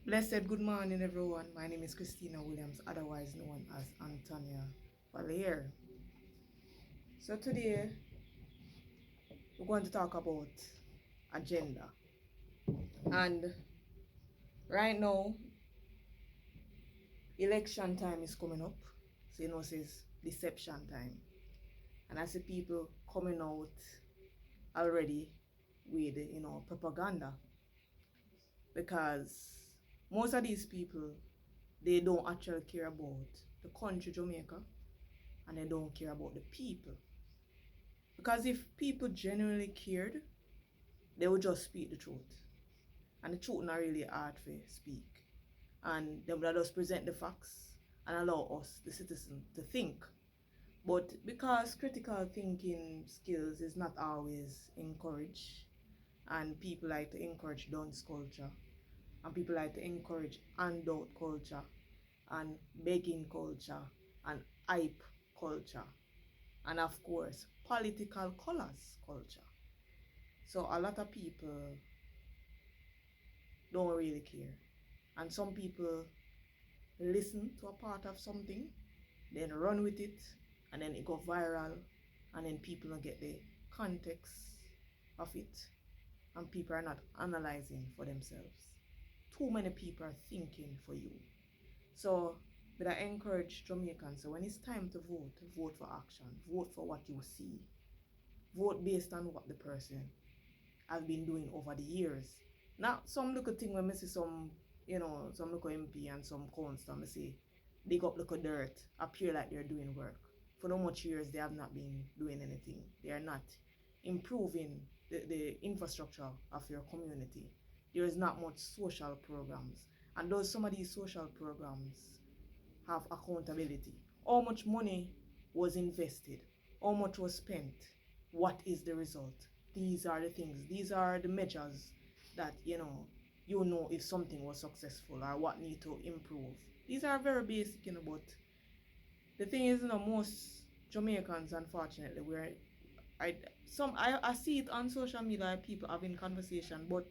Blessed good morning, everyone. My name is Christina Williams, otherwise known as Antonia Valier. So today we're going to talk about agenda. And right now, election time is coming up. So it's deception time. And I see people coming out already with propaganda, because most of these people, they don't actually care about the country Jamaica, and they don't care about the people. Because if people genuinely cared, they would just speak the truth. And the truth not really hard to speak. And they would just present the facts and allow us, the citizen, to think. But because critical thinking skills is not always encouraged, and people like to encourage dunce culture, and people like to encourage handout culture, and begging culture, and hype culture, and of course, political colors culture. So a lot of people don't really care. And some people listen to a part of something, then run with it, and then it go viral, and then people don't get the context of it, and people are not analyzing for themselves. Too many people are thinking for you. So, but I encourage Jamaicans, so when it's time to vote, vote for action, vote for what you see, vote based on what the person has been doing over the years. Now, some little thing when I see some, some little MP and some council, I say, dig up little dirt, appear like they're doing work. For no much years, they have not been doing anything. They are not improving the infrastructure of your community. There is not much social programs. And those some of these social programs have accountability. How much money was invested? How much was spent? What is the result? These are the things, these are the measures that you know if something was successful or what need to improve. These are very basic, but the thing is, most Jamaicans, unfortunately, where I see it on social media, people having conversation, but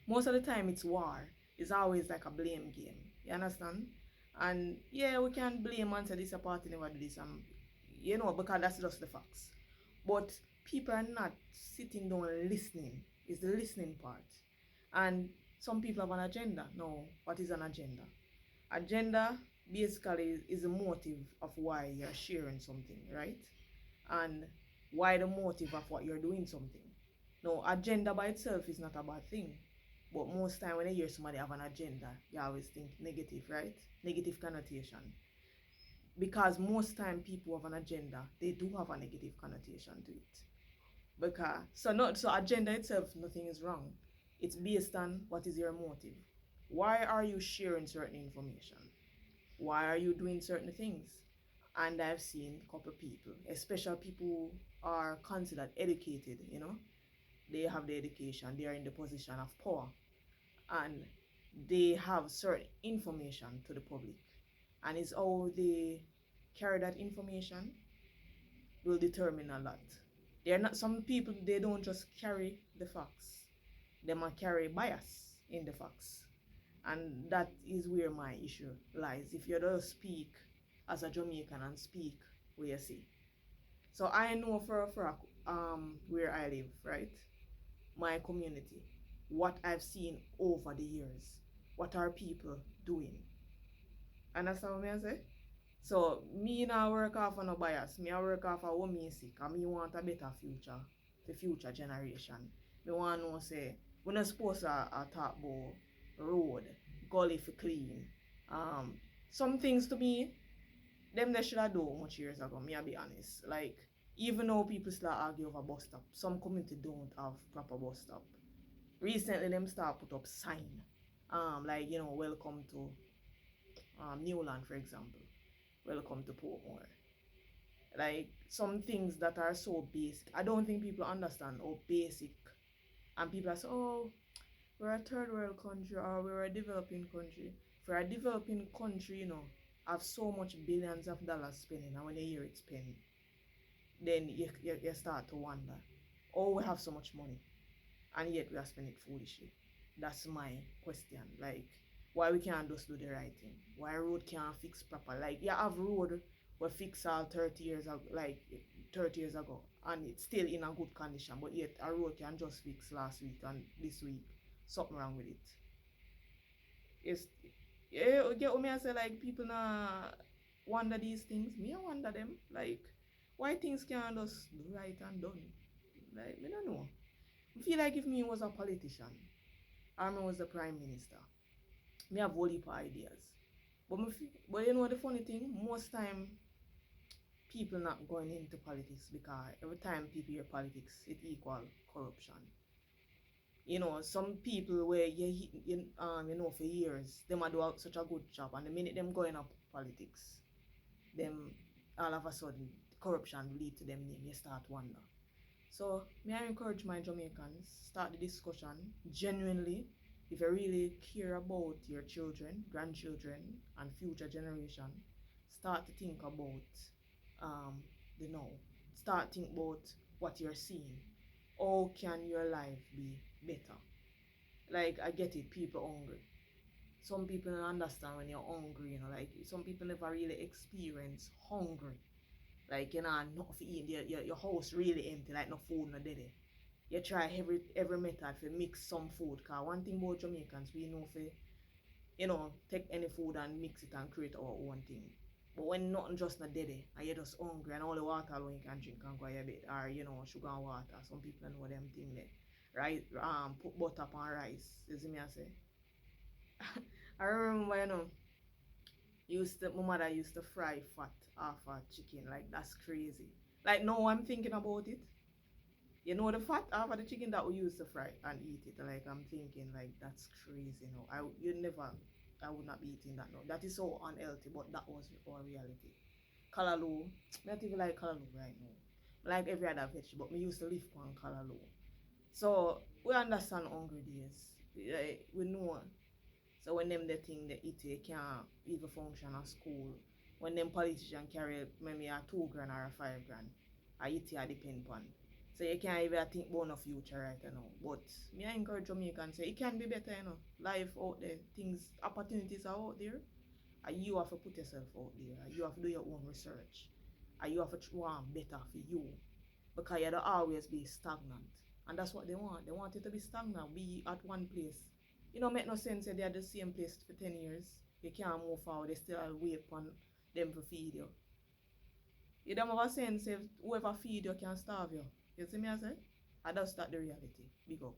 most of the time it's war. It's always like a blame game. You understand? And yeah, we can blame and say this a party never do this, because that's just the facts. But people are not sitting down and listening. It's the listening part. And some people have an agenda. No, what is an agenda? Agenda basically is a motive of why you're sharing something, right? And why the motive of what you're doing something. No, agenda by itself is not a bad thing. But most time when you hear somebody have an agenda, you always think negative, right? Negative connotation. Because most time people have an agenda, they do have a negative connotation to it. Because so agenda itself, nothing is wrong. It's based on what is your motive. Why are you sharing certain information? Why are you doing certain things? And I've seen a couple of people, especially people who are considered educated, they have the education, they are in the position of power, and they have certain information to the public. And it's how they carry that information will determine a lot. They're not some people, they don't just carry the facts. They might carry bias in the facts. And that is where my issue lies. If you don't speak as a Jamaican and speak where you see. So I know for where I live, right? My community, what I've seen over the years. What are people doing? Understand what I say? So me now work off on no bias. Me I work off of what me sick and me want a better future for future generation. Me want to know say we not supposed to talk about road, gully for clean. Um some things to me, them they should have done much years ago, me I be honest. Like even though people still argue over bus stop, some community don't have proper bus stop. Recently them start put up sign. Like welcome to Newland, for example. Welcome to Portmore. Like some things that are so basic. I don't think people understand how basic. And people are so, oh, we're a third world country or we're a developing country. For a developing country, have so much billions of dollars spending, and when you hear it spend, then you start to wonder, oh, we have so much money, and yet we are spending it foolishly. That's my question. Like, Why we can't just do the right thing? Why road can't fix proper? Like you have road we fix all 30 years ago, like 30 years ago, and it's still in a good condition, but yet a road can just fix last week and this week something wrong with it. It's yeah, you get what me I say, like people now wonder these things. Me I wonder them. Like why things can't just do right and done. Like me don't know. I feel like if me was a politician or me was the prime minister, me have whole heap of ideas. But you know the funny thing, most time people not going into politics because every time people hear politics, it equal corruption. You know, some people where you know for years, them a do such a good job, and the minute them going up politics, them all of a sudden corruption lead to them name. You start wonder. So may I encourage my Jamaicans start the discussion genuinely. If you really care about your children, grandchildren, and future generation, start to think about um, the now. Start think about what you're seeing. How can your life be better? Like I get it, people hungry. Some people don't understand when you're hungry, you know, like some people never really experience hungry. Like you know, not for eat, your house really empty, like no food no there. You try every method to mix some food. Cause one thing about Jamaicans, we know for take any food and mix it and create our own thing. But when nothing just not there, and you're just hungry and all the water alone you can drink and go a bit, or sugar and water. Some people know them thing there. Right? Put butter on rice. You see me I say? I remember, my mother used to fry fat off a chicken. Like that's crazy. Like now I'm thinking about it. You know the fat off of the chicken that we used to fry and eat it. Like I'm thinking like that's crazy. No, I would not be eating that. No, that is so unhealthy. But that was our reality. Kalaloo, I don't even like kalaloo right now. I like every other vegetable, but me used to live on kalaloo. So we understand hungry days. We know. So when them the thing they eat, they can't even function at school. When them politicians carry maybe a 2 grand or a 5 grand, I eat it depend on. So you can't even think about no future right now. But me I encourage Jamaicans say it can be better, Life out there, things, opportunities are out there. And you have to put yourself out there. And you have to do your own research. And you have to want better for you. Because you don't always be stagnant. And that's what they want. They want you to be stagnant, be at one place. You know, make no sense that they're at the same place for 10 years. You can't move forward, they still wait on them to feed you. You don't have a sense if whoever feed you can starve you. You see me I say? And that's not the reality. Big up.